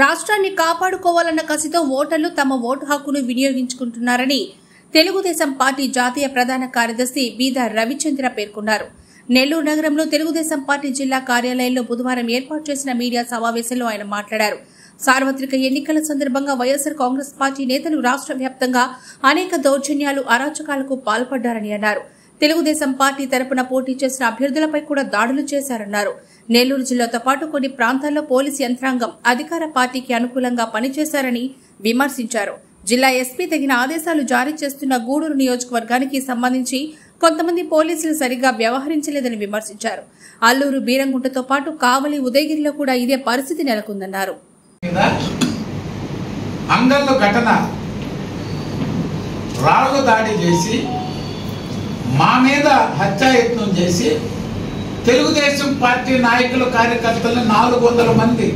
రాష్ట్రాన్ని కాపాడుకోవాలన్న కసితో ఓటర్లు తమ ఓటు హక్కును వినియోగించుకుంటున్నారని తెలుగుదేశం పార్టీ జాతీయ ప్రధాన కార్యదర్శి బీదా రవిచంద్ర పేర్కొన్నారు. నెల్లూరు నగరంలో తెలుగుదేశం పార్టీ జిల్లా కార్యాలయంలో బుధవారం ఏర్పాటు చేసిన మీడియా సమావేశంలో ఆయన మాట్లాడారు. సార్వత్రిక ఎన్నికల సందర్భంగా వైఎస్సార్ కాంగ్రెస్ పార్టీ నేతలు రాష్ట్ర వ్యాప్తంగా అనేక దౌర్జన్యాలు, అరాచకాలకు పాల్పడ్డారని అన్నారు. తెలుగుదేశం పార్టీ తరపున పోటీ చేసిన అభ్యర్థులపై కూడా దాడులు చేశారన్నారు. నెల్లూరు జిల్లాతో పాటు కొన్ని ప్రాంతాల్లో పోలీసు యంత్రాంగం అధికార పార్టీకి అనుకూలంగా పనిచేశారని విమర్శించారు. జిల్లా ఎస్పీ తగిన ఆదేశాలు జారీ చేస్తున్న గూడూరు నియోజకవర్గానికి సంబంధించి కొంతమంది పోలీసులు సరిగ్గా వ్యవహరించలేదని విమర్శించారు. అల్లూరు, బీరంగుంటతో పాటు కావలి, ఉదయగిరిలో కూడా ఇదే పరిస్థితి నెలకొందన్నారు. అంగల్లో ఘటన రాళ్లు దాడి చేసి మా మీద హత్యాయత్నం చేసి తెలుగుదేశం పార్టీ నాయకులు, కార్యకర్తలు 400 మంది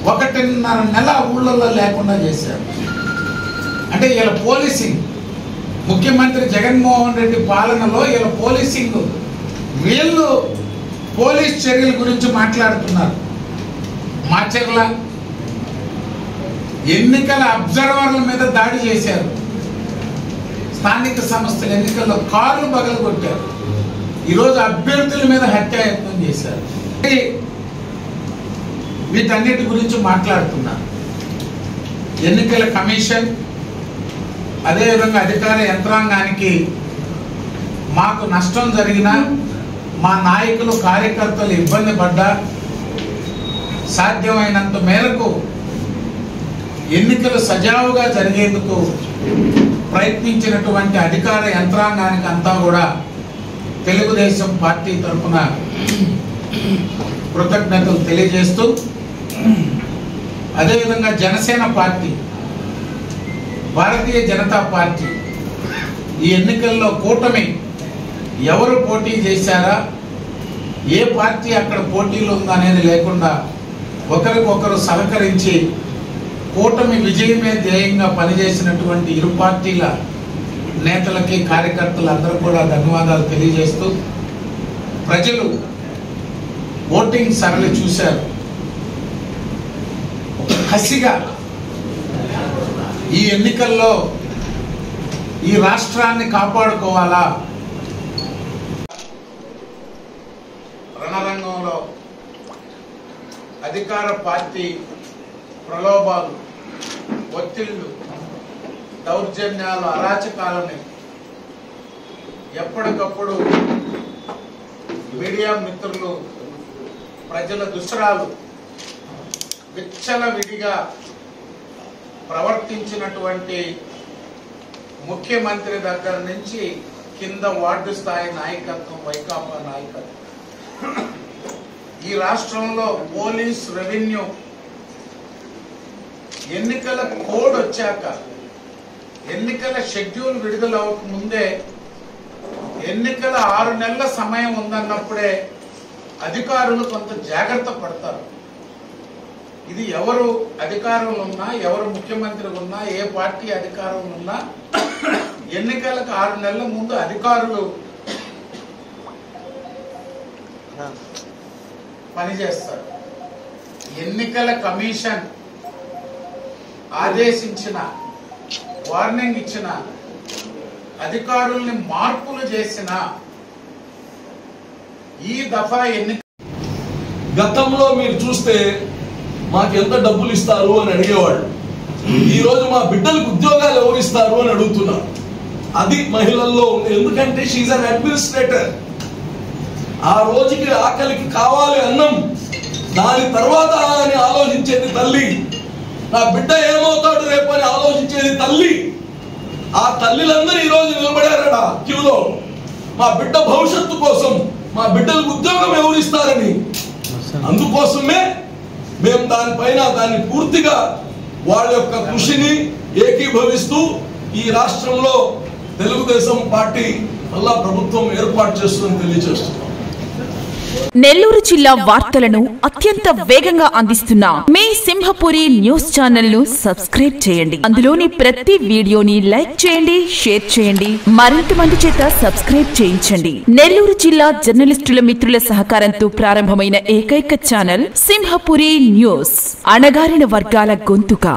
1.5 నెల ఊళ్ళల్లో లేకుండా చేశారు. అంటే ఇలా పోలీసింగ్, ముఖ్యమంత్రి జగన్మోహన్ రెడ్డి పాలనలో ఇలా పోలీసింగ్, వీళ్ళు పోలీస్ చర్యల గురించి మాట్లాడుతున్నారు. మాచర్ల ఎన్నికల అబ్జర్వర్ల మీద దాడి చేశారు. స్థానిక సంస్థల ఎన్నికల్లో కార్లు పగలగొట్టారు. ఈరోజు అభ్యర్థుల మీద హత్యాయత్నం చేశారు. వీటన్నిటి గురించి మాట్లాడుతున్నారు. ఎన్నికల కమిషన్, అదేవిధంగా అధికార యంత్రాంగానికి మాకు నష్టం జరిగినా, మా నాయకులు, కార్యకర్తలు ఇబ్బంది పడ్డా సాధ్యమైనంత మేరకు ఎన్నికలు సజావుగా జరిగేందుకు ప్రయత్నించినటువంటి అధికార యంత్రాంగానికి అంతా కూడా తెలుగుదేశం పార్టీ తరఫున కృతజ్ఞతలు తెలియజేస్తూ, అదేవిధంగా జనసేన పార్టీ, భారతీయ జనతా పార్టీ ఈ ఎన్నికల్లో కూటమి ఎవరు పోటీ చేశారా, ఏ పార్టీ అక్కడ పోటీలో ఉందనేది లేకుండా ఒకరికొకరు సహకరించి కూటమి విజయమే ధ్యేయంగా పనిచేసినటువంటి ఇరు పార్టీల నేతలకి, కార్యకర్తలందరూ కూడా ధన్యవాదాలు తెలియజేస్తూ, ప్రజలు ఓటింగ్ సరళి చూశారు. కసిగా ఈ ఎన్నికల్లో ఈ రాష్ట్రాన్ని కాపాడుకోవాలా, రణరంగంలో అధికార పార్టీ ప్రలోభాలు, ఒత్తిళ్లు, దౌర్జన్యాలు, అరాచకాలని ఎప్పటికప్పుడు మీడియా మిత్రులు, ప్రజల దుశ్చరాలు విచ్చలవిడిగా ప్రవర్తించినటువంటి ముఖ్యమంత్రి దగ్గర నుంచి కింద వార్డు స్థాయి నాయకత్వం, వైకాపా నాయకత్వం, ఈ రాష్ట్రంలో పోలీస్, రెవెన్యూ ఎన్నికల కోడ్ వచ్చాక, ఎన్నికల షెడ్యూల్ విడుదలవక ముందే, ఎన్నికల 6 నెలల సమయం ఉందన్నప్పుడే అధికారులు కొంత జాగ్రత్త పడతారు. ఇది ఎవరు అధికారంలో ఉన్నా, ఎవరు ముఖ్యమంత్రి ఉన్నా, ఏ పార్టీ అధికారంలో ఉన్నా ఎన్నికలకు 6 నెలల ముందు అధికారులు పనిచేస్తారు. ఎన్నికల కమిషన్ ఆదేశించిన, వార్నింగ్ ఇచ్చిన, అధికారుల్ని మార్పులు చేసిన ఈ దఫా ఎన్నిక గతంలో మీరు చూస్తే మాకు ఎంత డబ్బులు ఇస్తారు అని అడిగేవాళ్ళు. ఈ రోజు మా బిడ్డలకు ఉద్యోగాలు ఎవరు ఇస్తారు అని అడుగుతున్నారు. అది మహిళల్లో ఉంది. ఎందుకంటే షీఈ్ అన్ అడ్మినిస్ట్రేటర్. ఆ రోజుకి ఆకలికి కావాలి అన్నం, దాని తర్వాత అని ఆలోచించేది తల్లి. నా బిడ్డ ఏమవుతాడు రేపు అని ఆలోచించేది తల్లి. ఆ తల్లిలందరూ ఈ రోజు నిలబడారట క్యూలో, మా బిడ్డ భవిష్యత్తు కోసం, మా బిడ్డలకు ఉద్యోగం ఎవరు ఇస్తారని. అందుకోసమే మేము దాన్ని పూర్తిగా వాళ్ళ యొక్క కృషిని ఏకీభవిస్తూ ఈ రాష్ట్రంలో తెలుగుదేశం పార్టీ మళ్ళా ప్రభుత్వం ఏర్పాటు చేస్తుందని తెలియజేస్తున్నాం. నెల్లూరు జిల్లా వార్తలను అత్యంత వేగంగా అందిస్తున్న మీ సింహపురి న్యూస్ ఛానల్ ను సబ్స్క్రైబ్ చేయండి. అందులోని ప్రతి వీడియోని లైక్ చేయండి, షేర్ చేయండి, మరింత మంది చేత సబ్స్క్రైబ్ చేయించండి. నెల్లూరు జిల్లా జర్నలిస్టుల మిత్రుల సహకారంతో ప్రారంభమైన ఏకైక ఛానల్ సింహపురి న్యూస్, అణగారిన వర్గాల గొంతుక.